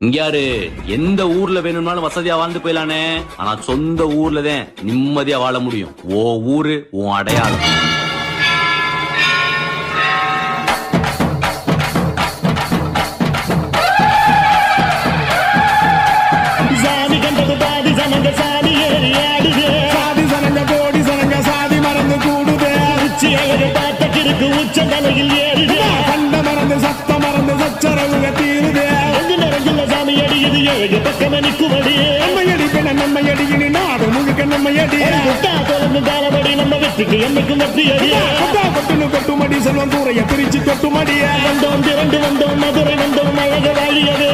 இங்க யாரு எந்த ஊர்ல வேணும்னாலும் வசதியா வாழ்ந்து போயிலானே, ஆனா சொந்த ஊர்லதான் நிம்மதியா வாழ முடியும். ஓ ஊரு உன் அடையாளம். சாதி கண்டது பாதி சனங்க சாதி ஏறி ஆடுது, சாதி சனங்க கோடி சனங்க சாதி மறந்து கூடுது, உச்சி அழகு பார்த்த கிறுக்கு உச்ச தலையில் ஏறுது, கண்ட மறந்து சத்த மறந்து சச்சரவுக தீருது, எங்கு நிறைஞ்சுள்ள சாமி அடியுது ஏழு பக்கம் நிற்குமடி, நம்மையடி பெண்ண நம்மையடி இனி நாடு முழுக்க நம்மையடி, முட்டா தொடர்ந்து காலபடி நம்ம வெற்றிக்கு என்னைக்கும் வெற்றி அடி, கொட்டுன்னு கொட்டுமடி செல்வம் கூரைய பிரிச்சு கொட்டுமடிய, வந்தோம் திரண்டு வந்தோம் மதுரை வந்தோம் அழக வாழியவே.